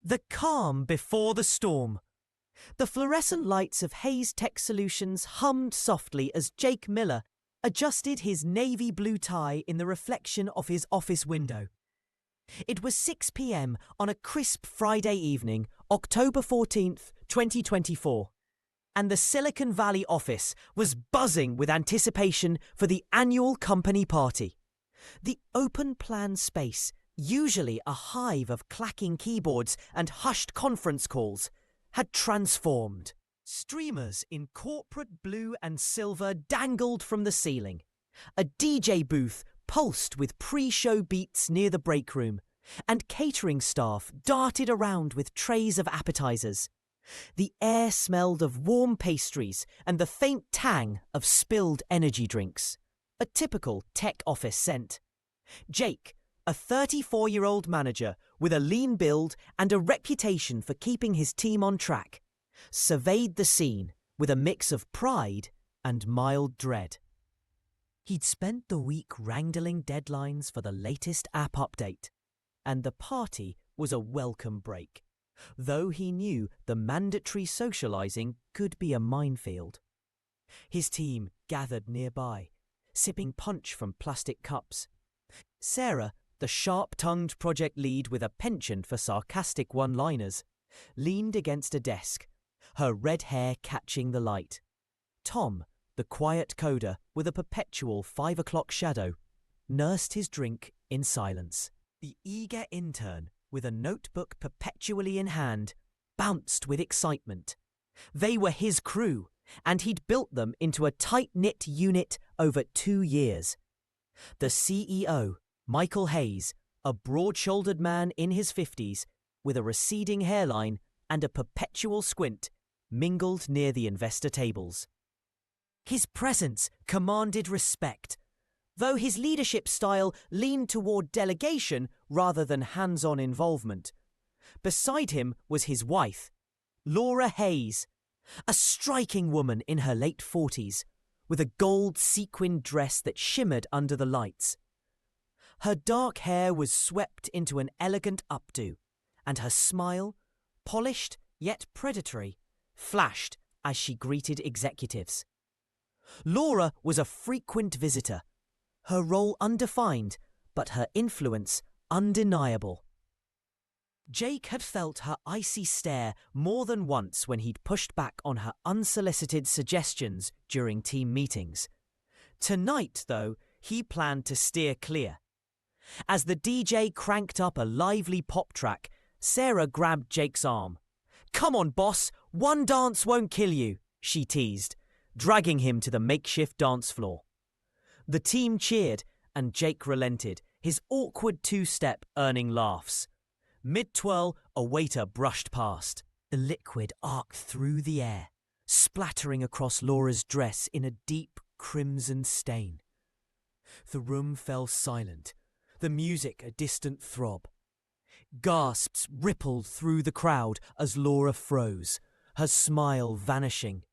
The calm before the storm. The fluorescent lights of Hayes Tech Solutions hummed softly as Jake Miller adjusted his navy blue tie in the reflection of his office window. It was 6 p.m. on a crisp Friday evening, October 14th, 2024, and the Silicon Valley office was buzzing with anticipation for the annual company party. The open-plan space, usually a hive of clacking keyboards and hushed conference calls, had transformed. Streamers in corporate blue and silver dangled from the ceiling. A DJ booth pulsed with pre-show beats near the break room, and catering staff darted around with trays of appetizers. The air smelled of warm pastries and the faint tang of spilled energy drinks. A typical tech office scent. Jake, a 34-year-old manager with a lean build and a reputation for keeping his team on track, surveyed the scene with a mix of pride and mild dread. He'd spent the week wrangling deadlines for the latest app update, and the party was a welcome break, though he knew the mandatory socializing could be a minefield. His team gathered nearby, sipping punch from plastic cups. Sarah, the sharp-tongued project lead with a penchant for sarcastic one-liners, leaned against a desk, her red hair catching the light. Tom, the quiet coder with a perpetual 5 o'clock shadow, nursed his drink in silence. The eager intern, with a notebook perpetually in hand, bounced with excitement. They were his crew, and he'd built them into a tight-knit unit over 2 years. The CEO, Michael Hayes, a broad-shouldered man in his 50s, with a receding hairline and a perpetual squint, mingled near the investor tables. His presence commanded respect, though his leadership style leaned toward delegation rather than hands-on involvement. Beside him was his wife, Laura Hayes, a striking woman in her late 40s, with a gold sequined dress that shimmered under the lights. Her dark hair was swept into an elegant updo, and her smile, polished yet predatory, flashed as she greeted executives. Laura was a frequent visitor, her role undefined, but her influence undeniable. Jake had felt her icy stare more than once when he'd pushed back on her unsolicited suggestions during team meetings. Tonight, though, he planned to steer clear. As the DJ cranked up a lively pop track, Sarah grabbed Jake's arm. "Come on, boss, one dance won't kill you," she teased, dragging him to the makeshift dance floor. The team cheered, and Jake relented, his awkward two-step earning laughs. Mid-twirl, a waiter brushed past. The liquid arced through the air, splattering across Laura's dress in a deep crimson stain. The room fell silent, the music a distant throb. Gasps rippled through the crowd as Laura froze, her smile vanishing.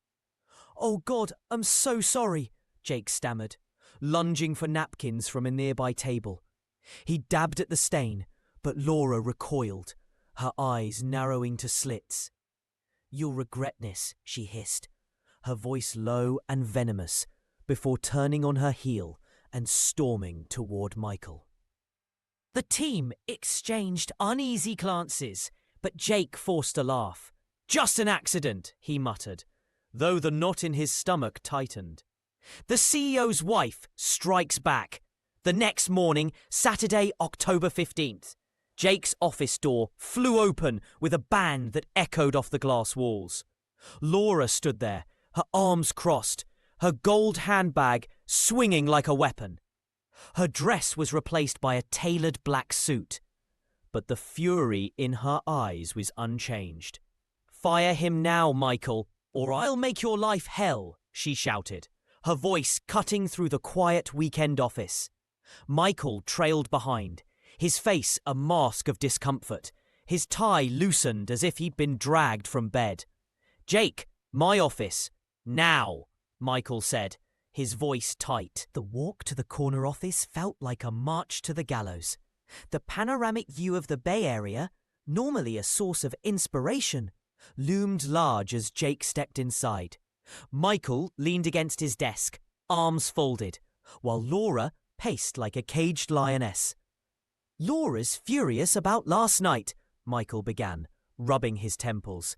"Oh God, I'm so sorry," Jake stammered, lunging for napkins from a nearby table. He dabbed at the stain, but Laura recoiled, her eyes narrowing to slits. "You'll regret this," she hissed, her voice low and venomous, before turning on her heel and storming toward Michael. The team exchanged uneasy glances, but Jake forced a laugh. "Just an accident," he muttered, though the knot in his stomach tightened. The CEO's wife strikes back. The next morning, Saturday, October 15th, Jake's office door flew open with a bang that echoed off the glass walls. Laura stood there, her arms crossed, her gold handbag swinging like a weapon. Her dress was replaced by a tailored black suit, but the fury in her eyes was unchanged. "Fire him now, Michael, or I'll make your life hell," she shouted, her voice cutting through the quiet weekend office. Michael trailed behind, his face a mask of discomfort, his tie loosened as if he'd been dragged from bed. "Jake, my office, now," Michael said, his voice tight. The walk to the corner office felt like a march to the gallows. The panoramic view of the Bay Area, normally a source of inspiration, loomed large as Jake stepped inside. Michael leaned against his desk, arms folded, while Laura paced like a caged lioness. "Laura's furious about last night," Michael began, rubbing his temples.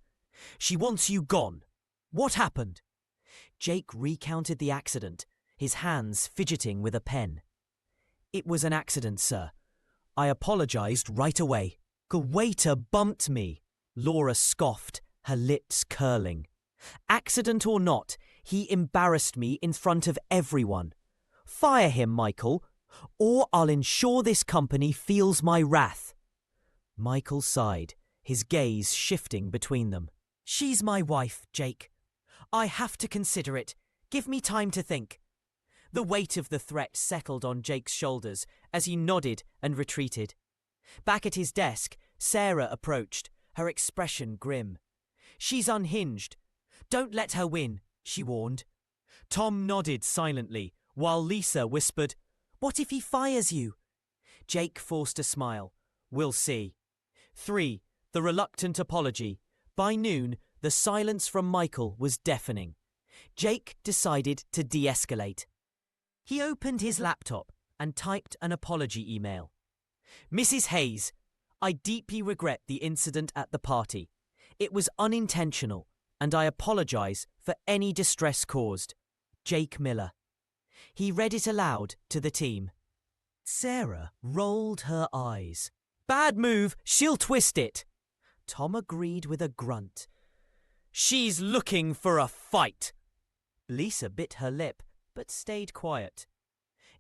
"She wants you gone. What happened?" Jake recounted the accident, his hands fidgeting with a pen. "It was an accident, sir. I apologized right away. The waiter bumped me," Laura scoffed, her lips curling. "Accident or not, he embarrassed me in front of everyone. Fire him, Michael, or I'll ensure this company feels my wrath." Michael sighed, his gaze shifting between them. "She's my wife, Jake. I have to consider it. Give me time to think." The weight of the threat settled on Jake's shoulders as he nodded and retreated. Back at his desk, Sarah approached, her expression grim. "She's unhinged. Don't let her win," she warned. Tom nodded silently, while Lisa whispered, "What if he fires you?" Jake forced a smile. "We'll see." 3. The reluctant apology. By noon, the silence from Michael was deafening. Jake decided to de-escalate. He opened his laptop and typed an apology email. "Mrs. Hayes, I deeply regret the incident at the party. It was unintentional, and I apologize for any distress caused. Jake Miller." He read it aloud to the team. Sarah rolled her eyes. "Bad move, she'll twist it." Tom agreed with a grunt. "She's looking for a fight." Lisa bit her lip, but stayed quiet.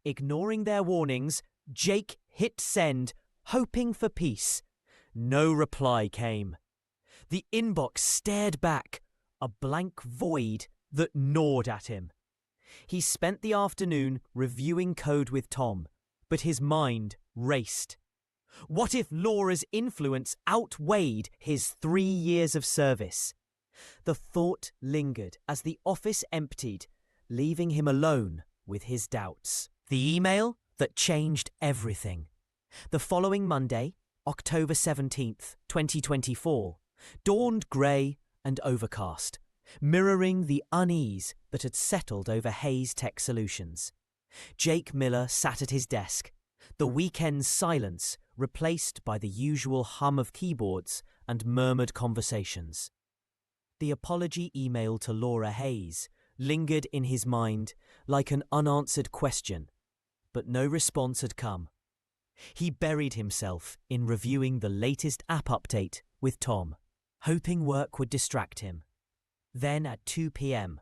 Ignoring their warnings, Jake hit send, hoping for peace. No reply came. The inbox stared back, a blank void that gnawed at him. He spent the afternoon reviewing code with Tom, but his mind raced. What if Laura's influence outweighed his 3 years of service? The thought lingered as the office emptied, leaving him alone with his doubts. The email that changed everything. The following Monday, October 17th, 2024, dawned grey and overcast, mirroring the unease that had settled over Hayes Tech Solutions. Jake Miller sat at his desk, the weekend's silence replaced by the usual hum of keyboards and murmured conversations. The apology email to Laura Hayes lingered in his mind like an unanswered question, but no response had come. He buried himself in reviewing the latest app update with Tom, hoping work would distract him. Then at 2 p.m.,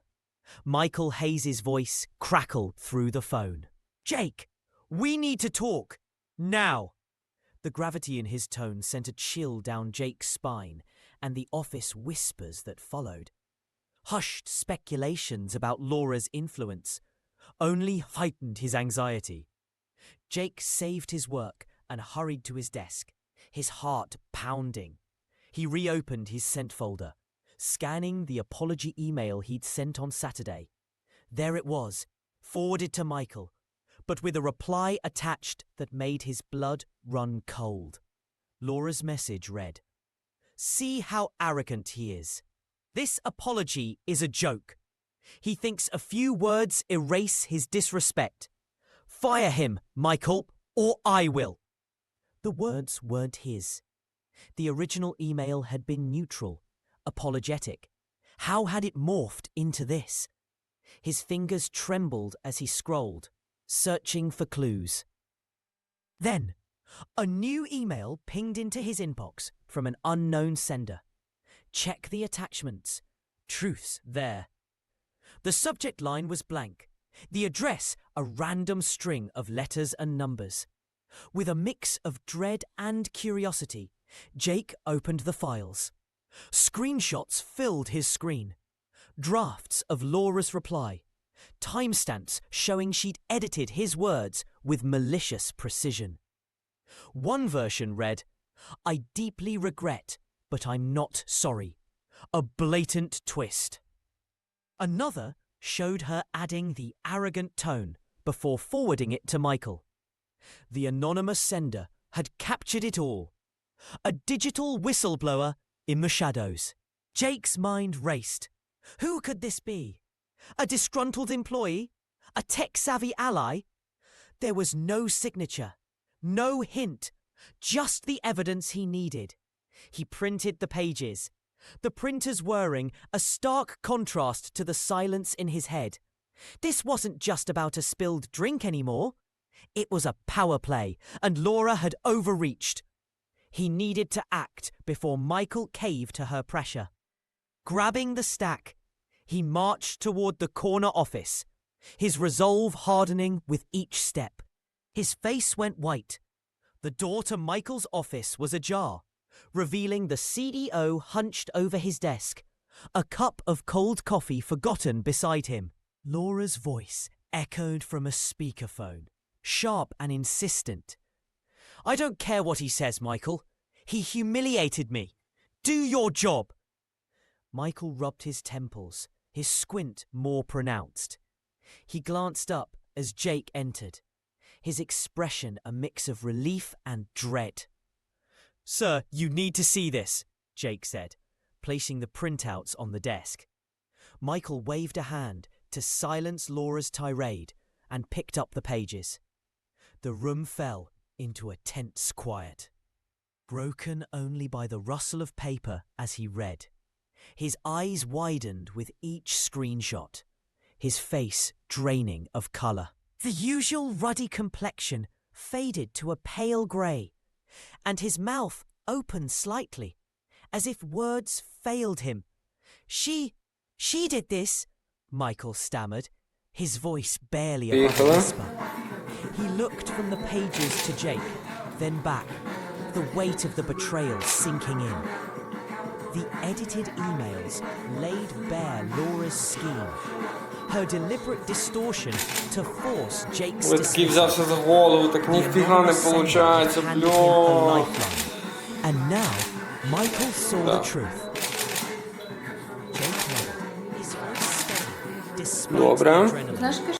Michael Hayes' voice crackled through the phone. "Jake, we need to talk. Now." The gravity in his tone sent a chill down Jake's spine, and the office whispers that followed. Hushed speculations about Laura's influence only heightened his anxiety. Jake saved his work and hurried to his desk, his heart pounding. He reopened his sent folder, scanning the apology email he'd sent on Saturday. There it was, forwarded to Michael, but with a reply attached that made his blood run cold. Laura's message read, "See how arrogant he is. This apology is a joke. He thinks a few words erase his disrespect. Fire him, Michael, or I will." The words weren't his. The original email had been neutral, apologetic. How had it morphed into this? His fingers trembled as he scrolled, searching for clues. Then, a new email pinged into his inbox from an unknown sender. Check the attachments. Truth's there. The subject line was blank. The address, a random string of letters and numbers. With a mix of dread and curiosity, Jake opened the files. Screenshots filled his screen. Drafts of Laura's reply. Timestamps showing she'd edited his words with malicious precision. One version read, "I deeply regret, but I'm not sorry." A blatant twist. Another showed her adding the arrogant tone before forwarding it to Michael. The anonymous sender had captured it all. A digital whistleblower in the shadows. Jake's mind raced. Who could this be? A disgruntled employee? A tech-savvy ally? There was no signature, no hint, just the evidence he needed. He printed the pages, the printer's whirring, a stark contrast to the silence in his head. This wasn't just about a spilled drink anymore. It was a power play, and Laura had overreached. He needed to act before Michael caved to her pressure. Grabbing the stack, he marched toward the corner office, his resolve hardening with each step. His face went white. The door to Michael's office was ajar, revealing the CDO hunched over his desk, a cup of cold coffee forgotten beside him. Laura's voice echoed from a speakerphone, sharp and insistent. "I don't care what he says, Michael. He humiliated me. Do your job." Michael rubbed his temples, his squint more pronounced. He glanced up as Jake entered, his expression a mix of relief and dread. "Sir, you need to see this," Jake said, placing the printouts on the desk. Michael waved a hand to silence Laura's tirade and picked up the pages. The room fell into a tense quiet, broken only by the rustle of paper as he read. His eyes widened with each screenshot, his face draining of colour. The usual ruddy complexion faded to a pale grey, and his mouth opened slightly, as if words failed him. She did this," Michael stammered, his voice barely above a whisper. He looked from the pages to Jake, then back, the weight of the betrayal sinking in. The edited emails laid bare Laura's scheme, her deliberate distortion to force Jake's dismissal. And now Michael saw the truth. Jake nodded, his voice steady, despite adrenaline.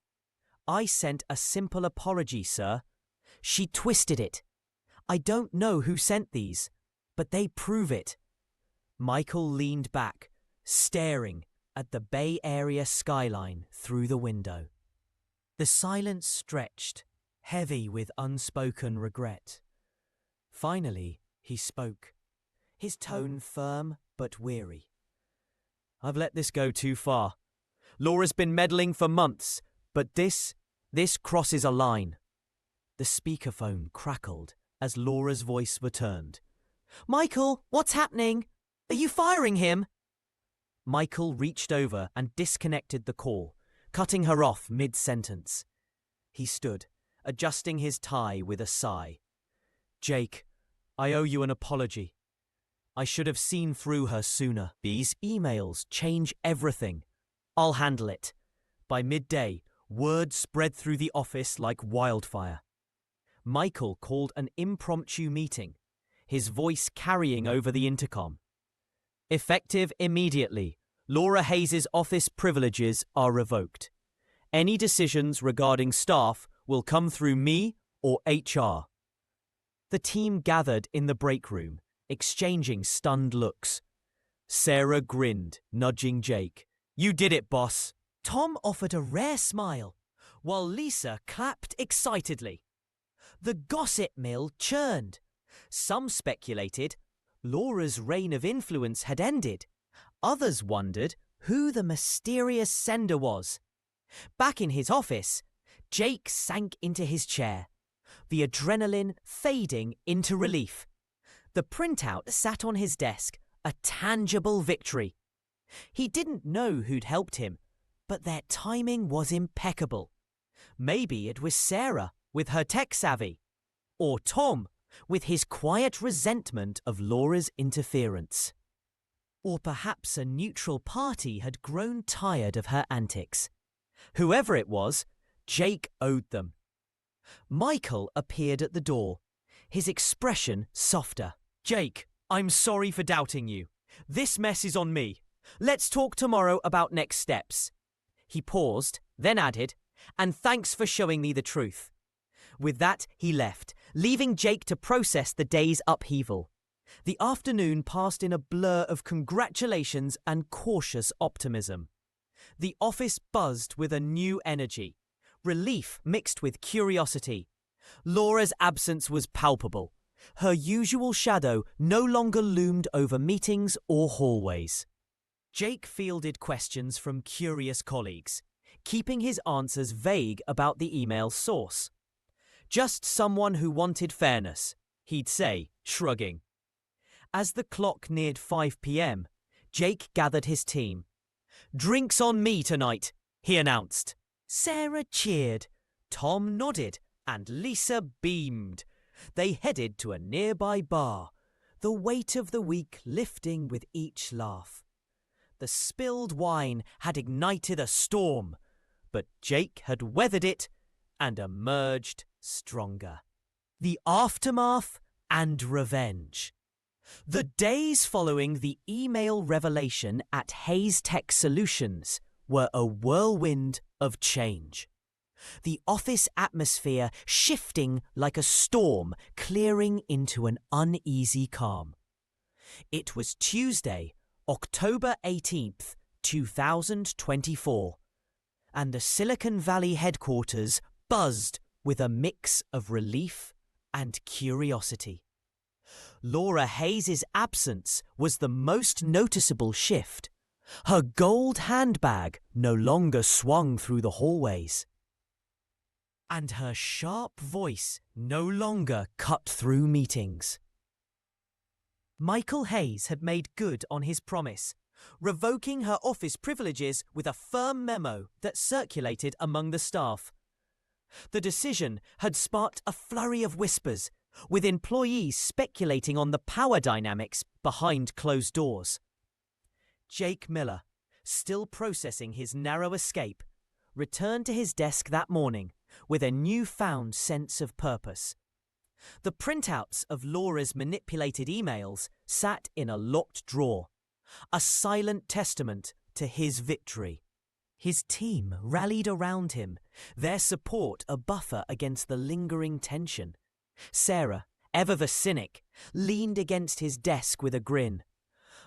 "I sent a simple apology, sir. She twisted it. I don't know who sent these, but they prove it." Michael leaned back, staring at the Bay Area skyline through the window. The silence stretched, heavy with unspoken regret. Finally, he spoke, his tone firm but weary. "I've let this go too far. Laura's been meddling for months, but this crosses a line." The speakerphone crackled as Laura's voice returned. "Michael, what's happening? Are you firing him?" Michael reached over and disconnected the call, cutting her off mid-sentence. He stood, adjusting his tie with a sigh. "Jake, I owe you an apology. I should have seen through her sooner. These emails change everything. I'll handle it." By midday, word spread through the office like wildfire. Michael called an impromptu meeting, his voice carrying over the intercom. "Effective immediately, Laura Hayes' office privileges are revoked. Any decisions regarding staff will come through me or HR." The team gathered in the break room, exchanging stunned looks. Sarah grinned, nudging Jake. "You did it, boss." Tom offered a rare smile, while Lisa clapped excitedly. The gossip mill churned. Some speculated Laura's reign of influence had ended. Others wondered who the mysterious sender was. Back in his office, Jake sank into his chair, the adrenaline fading into relief. The printout sat on his desk, a tangible victory. He didn't know who'd helped him, but their timing was impeccable. Maybe it was Sarah with her tech savvy, or Tom with his quiet resentment of Laura's interference. Or perhaps a neutral party had grown tired of her antics. Whoever it was, Jake owed them. Michael appeared at the door, his expression softer. "Jake, I'm sorry for doubting you. This mess is on me. Let's talk tomorrow about next steps." He paused, then added, "And thanks for showing me the truth." With that, he left, leaving Jake to process the day's upheaval. The afternoon passed in a blur of congratulations and cautious optimism. The office buzzed with a new energy, relief mixed with curiosity. Laura's absence was palpable. Her usual shadow no longer loomed over meetings or hallways. Jake fielded questions from curious colleagues, keeping his answers vague about the email's source. "Just someone who wanted fairness," he'd say, shrugging. As the clock neared 5 p.m., Jake gathered his team. "Drinks on me tonight," he announced. Sarah cheered, Tom nodded, and Lisa beamed. They headed to a nearby bar, the weight of the week lifting with each laugh. The spilled wine had ignited a storm, but Jake had weathered it and emerged stronger. The aftermath and revenge. The days following the email revelation at Hayes Tech Solutions were a whirlwind of change. The office atmosphere shifting like a storm, clearing into an uneasy calm. It was Tuesday, October 18th, 2024, and the Silicon Valley headquarters buzzed with a mix of relief and curiosity. Laura Hayes' absence was the most noticeable shift. Her gold handbag no longer swung through the hallways, and her sharp voice no longer cut through meetings. Michael Hayes had made good on his promise, revoking her office privileges with a firm memo that circulated among the staff. The decision had sparked a flurry of whispers, with employees speculating on the power dynamics behind closed doors. Jake Miller, still processing his narrow escape, returned to his desk that morning with a newfound sense of purpose. The printouts of Laura's manipulated emails sat in a locked drawer, a silent testament to his victory. His team rallied around him, their support a buffer against the lingering tension. Sarah, ever the cynic, leaned against his desk with a grin.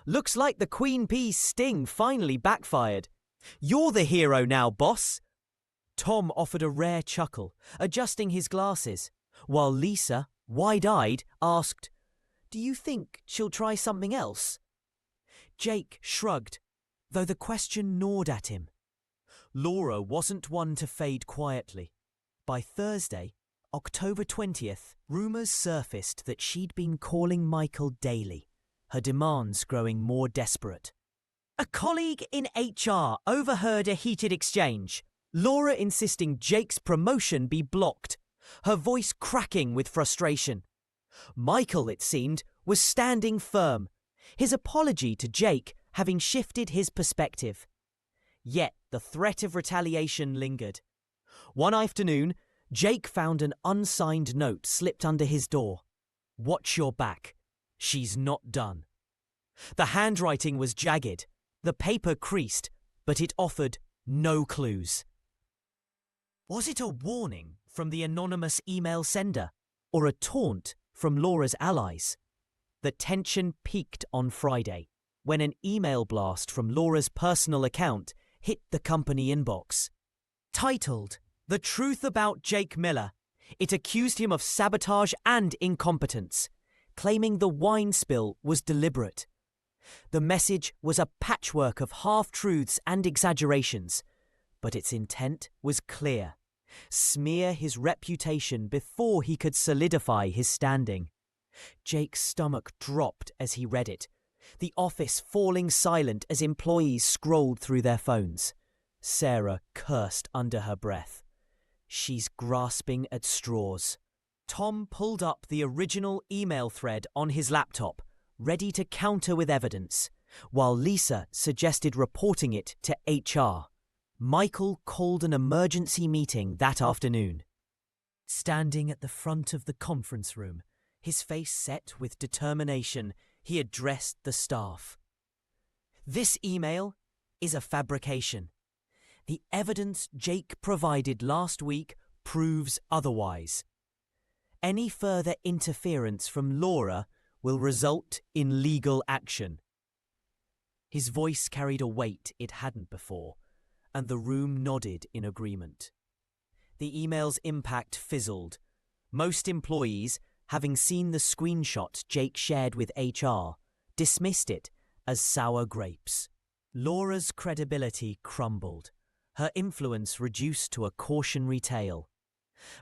"Looks like the Queen Bee's sting finally backfired. You're the hero now, boss." Tom offered a rare chuckle, adjusting his glasses, while Lisa, wide-eyed, asked, "Do you think she'll try something else?" Jake shrugged, though the question gnawed at him. Laura wasn't one to fade quietly. By Thursday, October 20th, rumours surfaced that she'd been calling Michael daily, her demands growing more desperate. A colleague in HR overheard a heated exchange, Laura insisting Jake's promotion be blocked, her voice cracking with frustration. Michael, it seemed, was standing firm, his apology to Jake having shifted his perspective. Yet the threat of retaliation lingered. One afternoon, Jake found an unsigned note slipped under his door. "Watch your back. She's not done." The handwriting was jagged, the paper creased, but it offered no clues. Was it a warning from the anonymous email sender, or a taunt from Laura's allies? The tension peaked on Friday, when an email blast from Laura's personal account hit the company inbox. Titled, "The Truth About Jake Miller," it accused him of sabotage and incompetence, claiming the wine spill was deliberate. The message was a patchwork of half-truths and exaggerations, but its intent was clear: smear his reputation before he could solidify his standing. Jake's stomach dropped as he read it, the office falling silent as employees scrolled through their phones. Sarah cursed under her breath. She's grasping at straws. Tom pulled up the original email thread on his laptop, ready to counter with evidence, while Lisa suggested reporting it to HR. Michael called an emergency meeting that afternoon. Standing at the front of the conference room, his face set with determination, he addressed the staff. "This email is a fabrication. The evidence Jake provided last week proves otherwise. Any further interference from Laura will result in legal action." His voice carried a weight it hadn't before, and the room nodded in agreement. The email's impact fizzled. Most employees, having seen the screenshot Jake shared with HR, dismissed it as sour grapes. Laura's credibility crumbled, her influence reduced to a cautionary tale.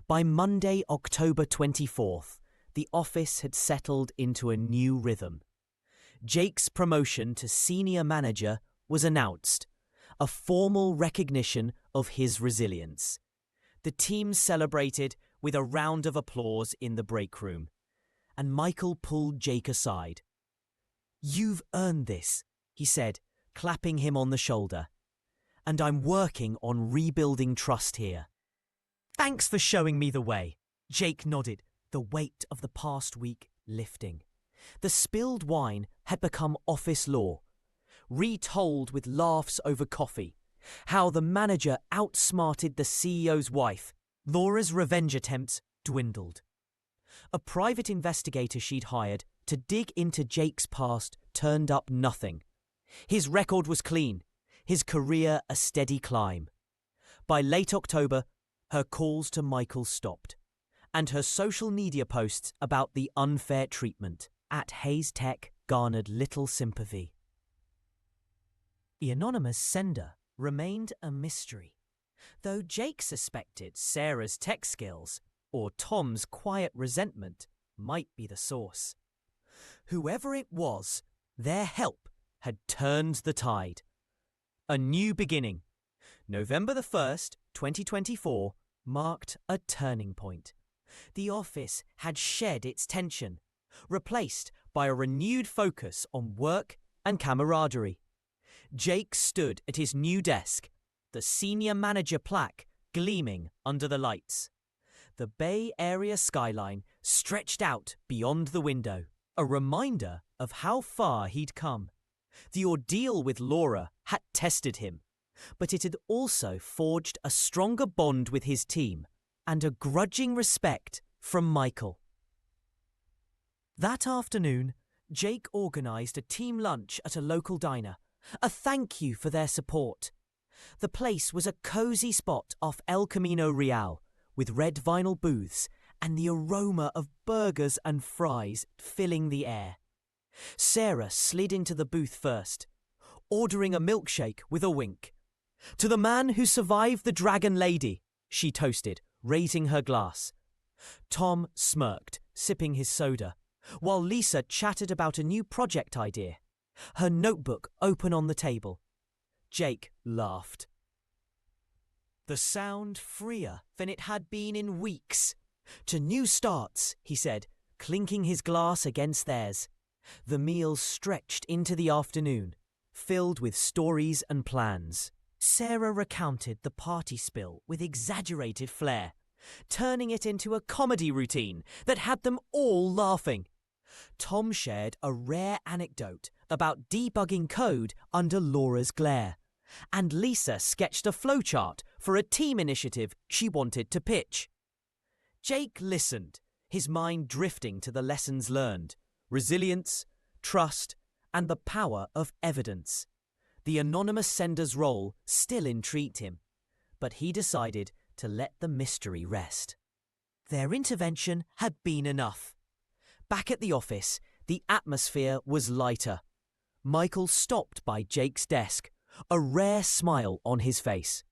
By Monday, October 24th, the office had settled into a new rhythm. Jake's promotion to senior manager was announced, a formal recognition of his resilience. The team celebrated with a round of applause in the break room, and Michael pulled Jake aside. "You've earned this," he said, clapping him on the shoulder. "And I'm working on rebuilding trust here." "Thanks for showing me the way," Jake nodded, the weight of the past week lifting. The spilled wine had become office law, retold with laughs over coffee, how the manager outsmarted the CEO's wife. Laura's revenge attempts dwindled. A private investigator she'd hired to dig into Jake's past turned up nothing. His record was clean, his career a steady climb. By late October, her calls to Michael stopped, and her social media posts about the unfair treatment at Hayes Tech garnered little sympathy. The anonymous sender remained a mystery, though Jake suspected Sarah's tech skills or Tom's quiet resentment might be the source. Whoever it was, their help had turned the tide. A new beginning. November the 1st, 2024, marked a turning point. The office had shed its tension, replaced by a renewed focus on work and camaraderie. Jake stood at his new desk, the senior manager plaque gleaming under the lights. The Bay Area skyline stretched out beyond the window, a reminder of how far he'd come. The ordeal with Laura had tested him, but it had also forged a stronger bond with his team and a grudging respect from Michael. That afternoon, Jake organised a team lunch at a local diner, a thank you for their support. The place was a cosy spot off El Camino Real, with red vinyl booths and the aroma of burgers and fries filling the air. Sarah slid into the booth first, ordering a milkshake with a wink. "To the man who survived the Dragon Lady," she toasted, raising her glass. Tom smirked, sipping his soda, while Lisa chatted about a new project idea, her notebook open on the table. Jake laughed. The sound freer than it had been in weeks. "To new starts," he said, clinking his glass against theirs. The meal stretched into the afternoon, filled with stories and plans. Sarah recounted the party spill with exaggerated flair, turning it into a comedy routine that had them all laughing. Tom shared a rare anecdote about debugging code under Laura's glare, and Lisa sketched a flowchart for a team initiative she wanted to pitch. Jake listened, his mind drifting to the lessons learned, resilience, trust, and the power of evidence. The anonymous sender's role still intrigued him, but he decided to let the mystery rest. Their intervention had been enough. Back at the office, the atmosphere was lighter. Michael stopped by Jake's desk, a rare smile on his face.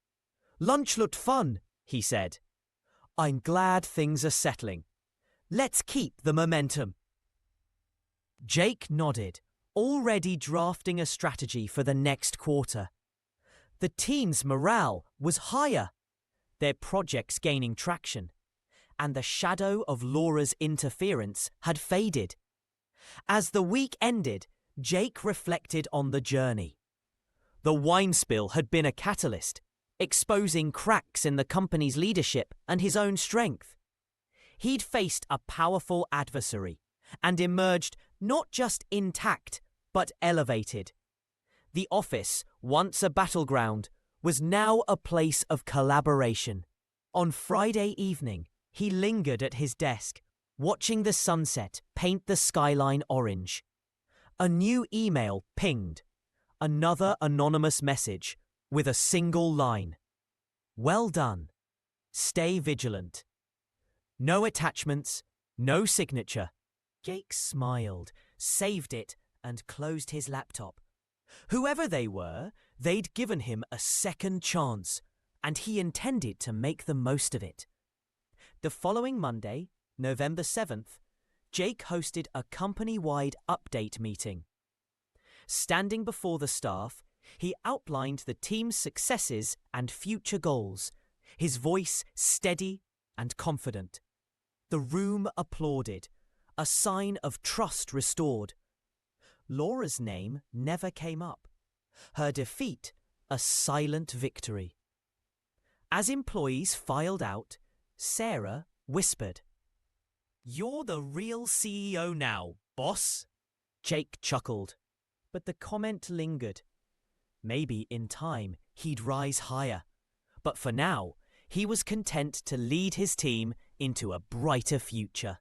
"Lunch looked fun," he said. "I'm glad things are settling. Let's keep the momentum." Jake nodded, already drafting a strategy for the next quarter. The team's morale was higher, their projects gaining traction, and the shadow of Laura's interference had faded. As the week ended, Jake reflected on the journey. The wine spill had been a catalyst, exposing cracks in the company's leadership and his own strength. He'd faced a powerful adversary and emerged not just intact, but elevated. The office, once a battleground, was now a place of collaboration. On Friday evening, he lingered at his desk, watching the sunset paint the skyline orange. A new email pinged. Another anonymous message with a single line. Well done. Stay vigilant. No attachments, no signature. Jake smiled, saved it, and closed his laptop. Whoever they were, they'd given him a second chance, and he intended to make the most of it. The following Monday, November 7th, Jake hosted a company-wide update meeting. Standing before the staff, he outlined the team's successes and future goals, his voice steady and confident. The room applauded, a sign of trust restored. Laura's name never came up. Her defeat, a silent victory. As employees filed out, Sarah whispered, "You're the real CEO now, boss." Jake chuckled, but the comment lingered. Maybe in time he'd rise higher. But for now, he was content to lead his team into a brighter future.